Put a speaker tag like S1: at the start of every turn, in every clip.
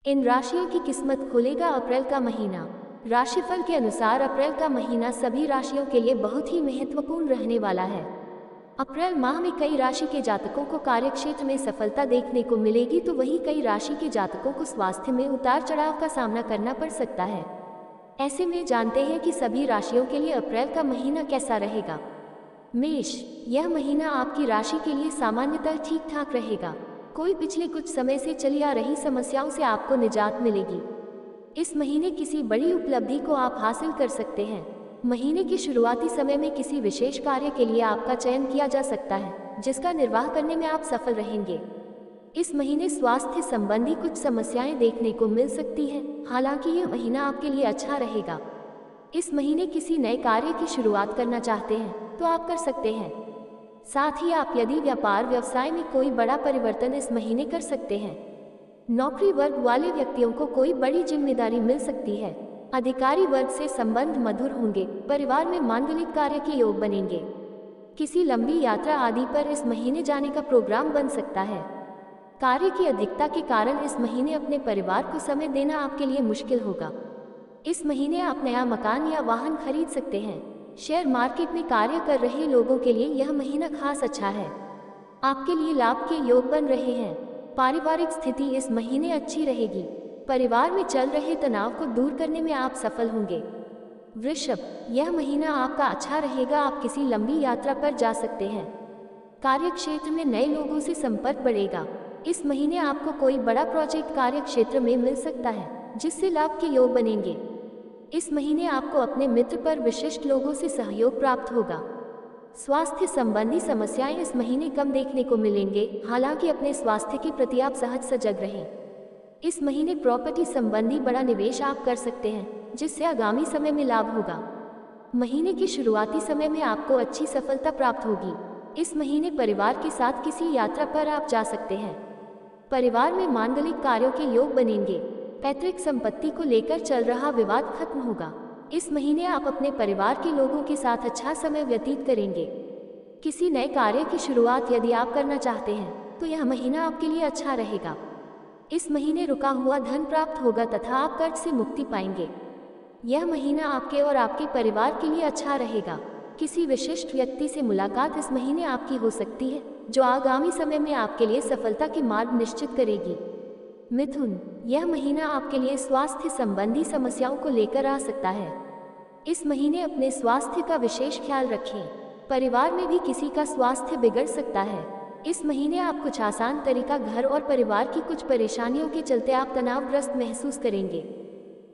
S1: इन राशियों की किस्मत खुलेगा। अप्रैल का महीना। राशिफल के अनुसार अप्रैल का महीना सभी राशियों के लिए बहुत ही महत्वपूर्ण रहने वाला है। अप्रैल माह में कई राशि के जातकों को कार्यक्षेत्र में सफलता देखने को मिलेगी, तो वहीं कई राशि के जातकों को स्वास्थ्य में उतार चढ़ाव का सामना करना पड़ सकता है। ऐसे में जानते हैं कि सभी राशियों के लिए अप्रैल का महीना कैसा रहेगा। मेष, यह महीना आपकी राशि के लिए सामान्यतः ठीक ठाक रहेगा। कोई पिछले कुछ समय से चली आ रही समस्याओं से आपको निजात मिलेगी। इस महीने किसी बड़ी उपलब्धि को आप हासिल कर सकते हैं। महीने के शुरुआती समय में किसी विशेष कार्य के लिए आपका चयन किया जा सकता है, जिसका निर्वाह करने में आप सफल रहेंगे। इस महीने स्वास्थ्य संबंधी कुछ समस्याएं देखने को मिल सकती हैं, हालांकि यह महीना आपके लिए अच्छा रहेगा। इस महीने किसी नए कार्य की शुरुआत करना चाहते हैं तो आप कर सकते हैं। साथ ही आप यदि व्यापार व्यवसाय में कोई बड़ा परिवर्तन इस महीने कर सकते हैं। नौकरी वर्ग वाले व्यक्तियों को कोई बड़ी जिम्मेदारी मिल सकती है। अधिकारी वर्ग से संबंध मधुर होंगे। परिवार में मांगलिक कार्य के योग बनेंगे। किसी लंबी यात्रा आदि पर इस महीने जाने का प्रोग्राम बन सकता है। कार्य की अधिकता के कारण इस महीने अपने परिवार को समय देना आपके लिए मुश्किल होगा। इस महीने आप नया मकान या वाहन खरीद सकते हैं। शेयर मार्केट में कार्य कर रहे लोगों के लिए यह महीना खास अच्छा है। आपके लिए लाभ के योग बन रहे हैं। पारिवारिक स्थिति इस महीने अच्छी रहेगी। परिवार में चल रहे तनाव को दूर करने में आप सफल होंगे। वृषभ, यह महीना आपका अच्छा रहेगा। आप किसी लंबी यात्रा पर जा सकते हैं। कार्यक्षेत्र में नए लोगों से संपर्क बढ़ेगा। इस महीने आपको कोई बड़ा प्रोजेक्ट कार्यक्षेत्र में मिल सकता है, जिससे लाभ के योग बनेंगे। इस महीने आपको अपने मित्र पर विशिष्ट लोगों से सहयोग प्राप्त होगा। स्वास्थ्य संबंधी समस्याएं इस महीने कम देखने को मिलेंगे, हालांकि अपने स्वास्थ्य के प्रति आप सहज सजग रहें। इस महीने प्रॉपर्टी संबंधी बड़ा निवेश आप कर सकते हैं, जिससे आगामी समय में लाभ होगा। महीने के शुरुआती समय में आपको अच्छी सफलता प्राप्त होगी। इस महीने परिवार के साथ किसी यात्रा पर आप जा सकते हैं। परिवार में मांगलिक कार्यों के योग बनेंगे। पैतृक संपत्ति को लेकर चल रहा विवाद खत्म होगा। इस महीने आप अपने परिवार के लोगों के साथ अच्छा समय व्यतीत करेंगे। किसी नए कार्य की शुरुआत यदि आप करना चाहते हैं तो यह महीना आपके लिए अच्छा रहेगा। इस महीने रुका हुआ धन प्राप्त होगा तथा आप कर्ज से मुक्ति पाएंगे। यह महीना आपके और आपके परिवार के लिए अच्छा रहेगा। किसी विशिष्ट व्यक्ति से मुलाकात इस महीने आपकी हो सकती है, जो आगामी समय में आपके लिए सफलता के मार्ग निश्चित करेगी। मिथुन, यह महीना आपके लिए स्वास्थ्य संबंधी समस्याओं को लेकर आ सकता है। इस महीने अपने स्वास्थ्य का विशेष ख्याल रखें। परिवार में भी किसी का स्वास्थ्य बिगड़ सकता है। इस महीने आप कुछ आसान तरीका घर और परिवार की कुछ परेशानियों के चलते आप तनावग्रस्त महसूस करेंगे।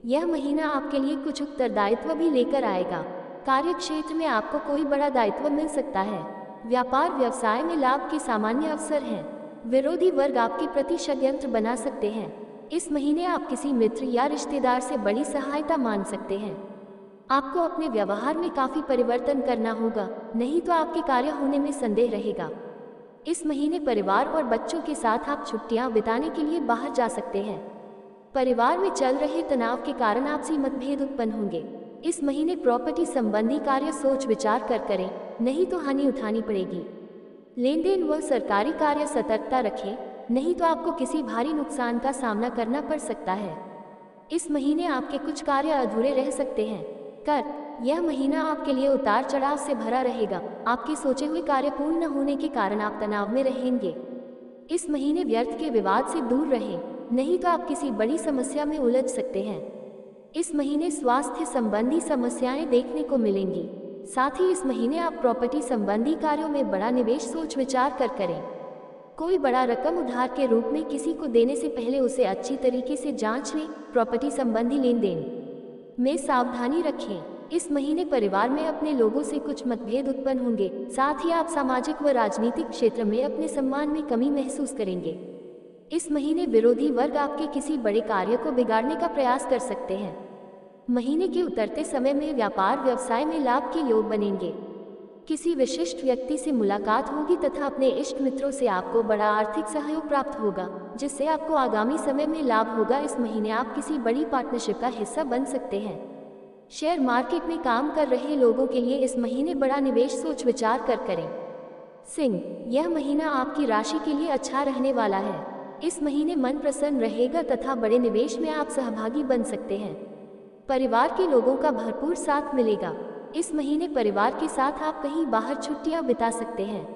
S1: यह महीना आपके लिए कुछ उत्तरदायित्व भी लेकर आएगा। कार्यक्षेत्र में आपको कोई बड़ा दायित्व मिल सकता है। व्यापार व्यवसाय में लाभ के सामान्य अवसर हैं। विरोधी वर्ग आपके प्रति षड्यंत्र बना सकते हैं। इस महीने आप किसी मित्र या रिश्तेदार से बड़ी सहायता मान सकते हैं। आपको अपने व्यवहार में काफी परिवर्तन करना होगा, नहीं तो आपके कार्य होने में संदेह रहेगा। इस महीने परिवार और बच्चों के साथ आप छुट्टियां बिताने के लिए बाहर जा सकते हैं। परिवार में चल रहे तनाव के कारण आपसी मतभेद उत्पन्न होंगे। इस महीने प्रॉपर्टी संबंधी कार्य सोच विचार कर करें, नहीं तो हानि उठानी पड़ेगी। लेन देन व सरकारी कार्य सतर्कता रखें, नहीं तो आपको किसी भारी नुकसान का सामना करना पड़ सकता है। इस महीने आपके कुछ कार्य अधूरे रह सकते हैं। कर, यह महीना आपके लिए उतार चढ़ाव से भरा रहेगा। आपके सोचे हुए कार्य पूर्ण न होने के कारण आप तनाव में रहेंगे। इस महीने व्यर्थ के विवाद से दूर रहें, नहीं तो आप किसी बड़ी समस्या में उलझ सकते हैं। इस महीने स्वास्थ्य संबंधी समस्याएं देखने को मिलेंगी। साथ ही इस महीने आप प्रॉपर्टी संबंधी कार्यों में बड़ा निवेश सोच विचार कर करें। कोई बड़ा रकम उधार के रूप में किसी को देने से पहले उसे अच्छी तरीके से जांच लें। प्रॉपर्टी संबंधी लेन देन में सावधानी रखें। इस महीने परिवार में अपने लोगों से कुछ मतभेद उत्पन्न होंगे। साथ ही आप सामाजिक व राजनीतिक क्षेत्र में अपने सम्मान में कमी महसूस करेंगे। इस महीने विरोधी वर्ग आपके किसी बड़े कार्य को बिगाड़ने का प्रयास कर सकते हैं। महीने के उतरते समय में व्यापार व्यवसाय में लाभ के योग बनेंगे। किसी विशिष्ट व्यक्ति से मुलाकात होगी तथा अपने इष्ट मित्रों से आपको बड़ा आर्थिक सहयोग प्राप्त होगा, जिससे आपको आगामी समय में लाभ होगा। इस महीने आप किसी बड़ी पार्टनरशिप का हिस्सा बन सकते हैं। शेयर मार्केट में काम कर रहे लोगों के लिए इस महीने बड़ा निवेश सोच विचार कर करें। सिंह, यह महीना आपकी राशि के लिए अच्छा रहने वाला है। इस महीने मन प्रसन्न रहेगा तथा बड़े निवेश में आप सहभागी बन सकते हैं। परिवार के लोगों का भरपूर साथ मिलेगा। इस महीने परिवार के साथ आप कहीं बाहर छुट्टियां बिता सकते हैं।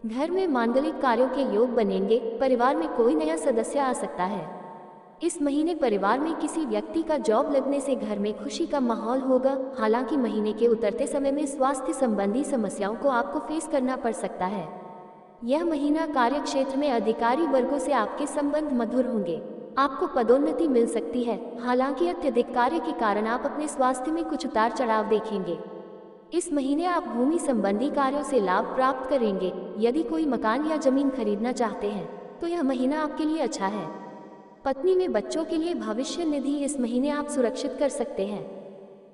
S1: घर में मांगलिक कार्यों के योग बनेंगे। परिवार में कोई नया सदस्य आ सकता है। इस महीने परिवार में किसी व्यक्ति का जॉब लगने से घर में खुशी का माहौल होगा। हालांकि महीने के उतरते समय में स्वास्थ्य संबंधी समस्याओं को आपको फेस करना पड़ सकता है। यह महीना कार्य क्षेत्र में अधिकारी वर्गों से आपके संबंध मधुर होंगे। आपको पदोन्नति मिल सकती है। हालांकि अत्यधिक कार्य के कारण आप अपने स्वास्थ्य में कुछ उतार चढ़ाव देखेंगे। इस महीने आप भूमि संबंधी कार्यों से लाभ प्राप्त करेंगे। यदि कोई मकान या जमीन खरीदना चाहते हैं तो यह महीना आपके लिए अच्छा है। पत्नी में बच्चों के लिए भविष्य निधि इस महीने आप सुरक्षित कर सकते हैं।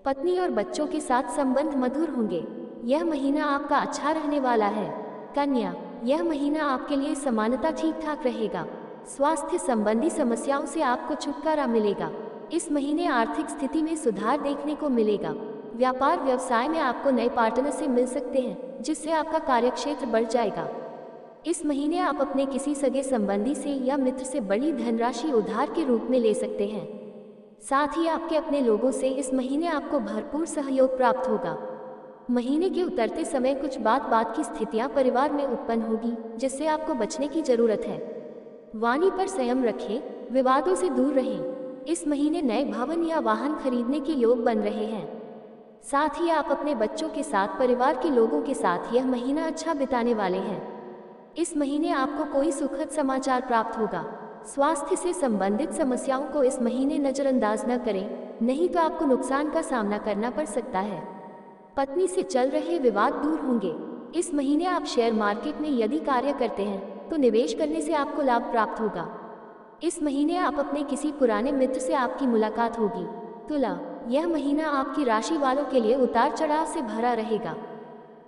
S1: पत्नी और बच्चों के साथ संबंध मधुर होंगे। यह महीना आपका अच्छा रहने वाला है। कन्या, यह महीना आपके लिए समानता ठीक ठाक रहेगा। स्वास्थ्य संबंधी समस्याओं से आपको छुटकारा मिलेगा। इस महीने आर्थिक स्थिति में सुधार देखने को मिलेगा। व्यापार व्यवसाय में आपको नए पार्टनर से मिल सकते हैं, जिससे आपका कार्यक्षेत्र बढ़ जाएगा। इस महीने आप अपने किसी सगे संबंधी से या मित्र से बड़ी धनराशि उधार के रूप में ले सकते हैं। साथ ही आपके अपने लोगों से इस महीने आपको भरपूर सहयोग प्राप्त होगा। महीने के उतरते समय कुछ बात की स्थितियां परिवार में उत्पन्न होगी, जिससे आपको बचने की जरूरत है। वाणी पर संयम रखें, विवादों से दूर रहें। इस महीने नए भवन या वाहन खरीदने के योग बन रहे हैं। साथ ही आप अपने बच्चों के साथ, परिवार के लोगों के साथ यह महीना अच्छा बिताने वाले हैं। इस महीने आपको कोई सुखद समाचार प्राप्त होगा। स्वास्थ्य से संबंधित समस्याओं को इस महीने नजरअंदाज न करें, नहीं तो आपको नुकसान का सामना करना पड़ सकता है। पत्नी से चल रहे विवाद दूर होंगे। इस महीने आप शेयर मार्केट में यदि कार्य करते हैं तो निवेश करने से आपको लाभ प्राप्त होगा। इस महीने आप अपने किसी पुराने मित्र से आपकी मुलाकात होगी। तुला, यह महीना आपकी राशि वालों के लिए उतार चढ़ाव से भरा रहेगा।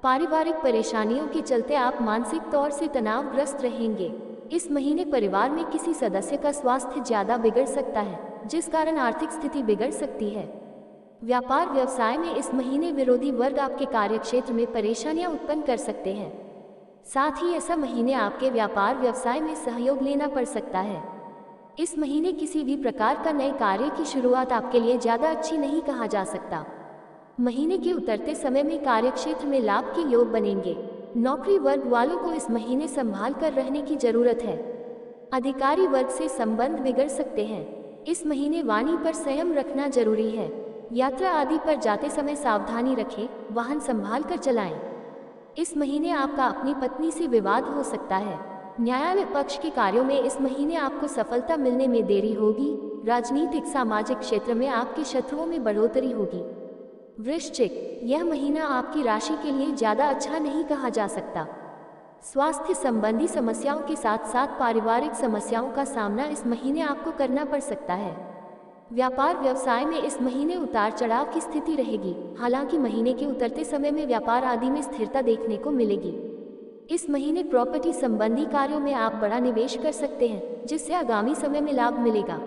S1: पारिवारिक परेशानियों के चलते आप मानसिक तौर से तनावग्रस्त रहेंगे। इस महीने परिवार में किसी सदस्य का स्वास्थ्य ज्यादा बिगड़ सकता है, जिस कारण आर्थिक स्थिति बिगड़ सकती है। व्यापार व्यवसाय में इस महीने विरोधी वर्ग आपके कार्यक्षेत्र में परेशानियां उत्पन्न कर सकते हैं। साथ ही ऐसा महीने आपके व्यापार व्यवसाय में सहयोग लेना पड़ सकता है। इस महीने किसी भी प्रकार का नए कार्य की शुरुआत आपके लिए ज्यादा अच्छी नहीं कहा जा सकता। महीने के उतरते समय में कार्यक्षेत्र में लाभ के योग बनेंगे। नौकरी वर्ग वालों को इस महीने संभाल कर रहने की जरूरत है। अधिकारी वर्ग से संबंध बिगड़ सकते हैं। इस महीने वाणी पर संयम रखना जरूरी है। यात्रा आदि पर जाते समय सावधानी रखें, वाहन संभाल कर चलाएं। इस महीने आपका अपनी पत्नी से विवाद हो सकता है। न्यायालय पक्ष के कार्यों में इस महीने आपको सफलता मिलने में देरी होगी। राजनीतिक सामाजिक क्षेत्र में आपके शत्रुओं में बढ़ोतरी होगी। वृश्चिक, यह महीना आपकी राशि के लिए ज्यादा अच्छा नहीं कहा जा सकता। स्वास्थ्य संबंधी समस्याओं के साथ साथ पारिवारिक समस्याओं का सामना इस महीने आपको करना पड़ सकता है। व्यापार व्यवसाय में इस महीने उतार चढ़ाव की स्थिति रहेगी। हालांकि महीने के उतरते समय में व्यापार आदि में स्थिरता देखने को मिलेगी। इस महीने प्रॉपर्टी संबंधी कार्यों में आप बड़ा निवेश कर सकते हैं, जिससे आगामी समय में लाभ मिलेगा।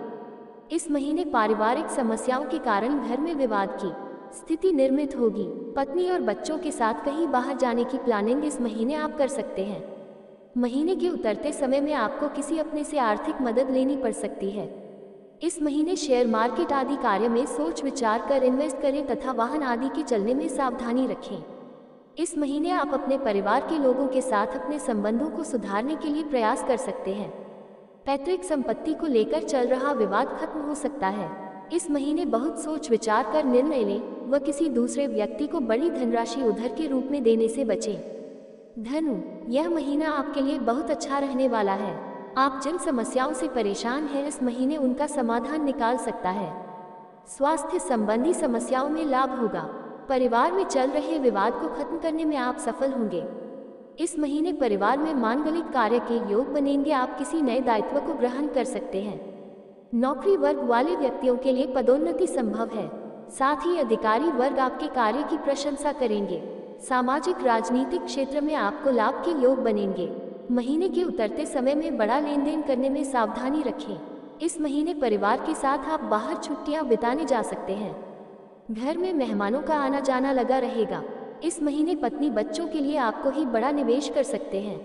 S1: इस महीने पारिवारिक समस्याओं के कारण घर में विवाद की स्थिति निर्मित होगी। पत्नी और बच्चों के साथ कहीं बाहर जाने की प्लानिंग इस महीने आप कर सकते हैं। महीने के उतरते समय में आपको किसी अपने से आर्थिक मदद लेनी पड़ सकती है। इस महीने शेयर मार्केट आदि कार्य में सोच विचार कर इन्वेस्ट करें तथा वाहन आदि के चलने में सावधानी रखें। इस महीने आप अपने परिवार के लोगों के साथ अपने संबंधों को सुधारने के लिए प्रयास कर सकते हैं। पैतृक संपत्ति को लेकर चल रहा विवाद खत्म हो सकता है। इस महीने बहुत सोच विचार कर निर्णय लें व किसी दूसरे व्यक्ति को बड़ी धनराशि उधार के रूप में देने से बचें। धनु, यह महीना आपके लिए बहुत अच्छा रहने वाला है। आप जिन समस्याओं से परेशान हैं, इस महीने उनका समाधान निकाल सकता है। स्वास्थ्य संबंधी समस्याओं में लाभ होगा। परिवार में चल रहे विवाद को खत्म करने में आप सफल होंगे। इस महीने परिवार में मांगलिक कार्य के योग बनेंगे। आप किसी नए दायित्व को ग्रहण कर सकते हैं। नौकरी वर्ग वाले व्यक्तियों के लिए पदोन्नति संभव है। साथ ही अधिकारी वर्ग आपके कार्य की प्रशंसा करेंगे। सामाजिक राजनीतिक क्षेत्र में आपको लाभ के योग बनेंगे। महीने के उतरते समय में बड़ा लेन देन करने में सावधानी रखें। इस महीने परिवार के साथ आप बाहर छुट्टियां बिताने जा सकते हैं। घर में मेहमानों का आना जाना लगा रहेगा। इस महीने पत्नी बच्चों के लिए आपको ही बड़ा निवेश कर सकते हैं।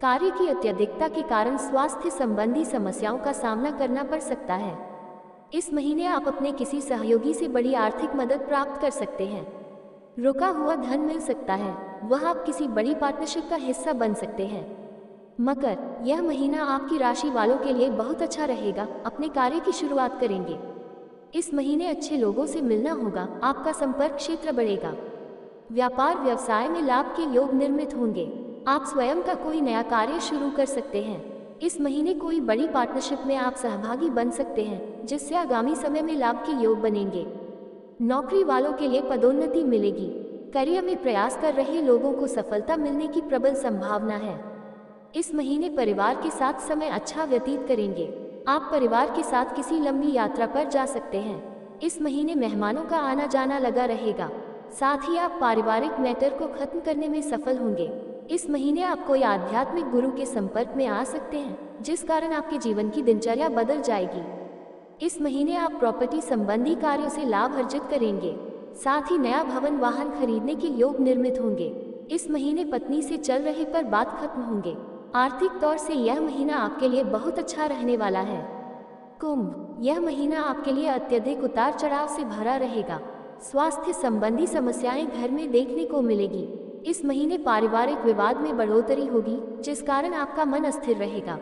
S1: कार्य की अत्यधिकता के कारण स्वास्थ्य संबंधी समस्याओं का सामना करना पड़ सकता है। इस महीने आप अपने किसी सहयोगी से बड़ी आर्थिक मदद प्राप्त कर सकते हैं। रुका हुआ धन मिल सकता है, वह आप किसी बड़ी पार्टनरशिप का हिस्सा बन सकते हैं। मकर, यह महीना आपकी राशि वालों के लिए बहुत अच्छा रहेगा, अपने कार्य की शुरुआत करेंगे। इस महीने अच्छे लोगों से मिलना होगा, आपका संपर्क क्षेत्र बढ़ेगा। व्यापार व्यवसाय में लाभ के योग निर्मित होंगे। आप स्वयं का कोई नया कार्य शुरू कर सकते हैं। इस महीने कोई बड़ी पार्टनरशिप में आप सहभागी बन सकते हैं, जिससे आगामी समय में लाभ के योग बनेंगे। नौकरी वालों के लिए पदोन्नति मिलेगी। करियर में प्रयास कर रहे लोगों को सफलता मिलने की प्रबल संभावना है। इस महीने परिवार के साथ समय अच्छा व्यतीत करेंगे। आप परिवार के साथ किसी लंबी यात्रा पर जा सकते हैं। इस महीने मेहमानों का आना जाना लगा रहेगा, साथ ही आप पारिवारिक मैटर को खत्म करने में सफल होंगे। इस महीने आप कोई आध्यात्मिक गुरु के संपर्क में आ सकते हैं, जिस कारण आपके जीवन की दिनचर्या बदल जाएगी। इस महीने आप प्रॉपर्टी संबंधी कार्यों से लाभ अर्जित करेंगे, साथ ही नया भवन वाहन खरीदने के योग निर्मित होंगे। इस महीने पत्नी से चल रहे पर बात खत्म होंगे। आर्थिक तौर से यह महीना आपके लिए बहुत अच्छा रहने वाला है। कुंभ, यह महीना आपके लिए अत्यधिक उतार चढ़ाव से भरा रहेगा। स्वास्थ्य संबंधी समस्याएं घर में देखने को मिलेगी। इस महीने पारिवारिक विवाद में बढ़ोतरी होगी, जिस कारण आपका मन अस्थिर रहेगा।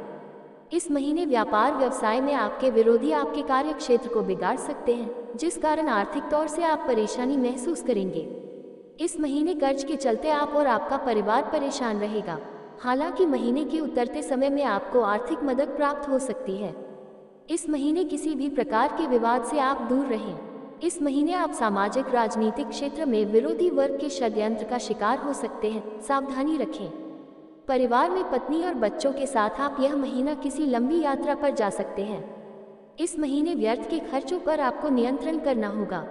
S1: इस महीने व्यापार व्यवसाय में आपके विरोधी आपके कार्य क्षेत्र को बिगाड़ सकते हैं, जिस कारण आर्थिक तौर से आप परेशानी महसूस करेंगे। इस महीने कर्ज के चलते आप और आपका परिवार परेशान रहेगा। हालांकि महीने के उतरते समय में आपको आर्थिक मदद प्राप्त हो सकती है। इस महीने किसी भी प्रकार के विवाद से आप दूर रहें। इस महीने आप सामाजिक राजनीतिक क्षेत्र में विरोधी वर्ग के षड्यंत्र का शिकार हो सकते हैं, सावधानी रखें। परिवार में पत्नी और बच्चों के साथ आप यह महीना किसी लंबी यात्रा पर जा सकते हैं। इस महीने व्यर्थ के खर्चों पर आपको नियंत्रण करना होगा।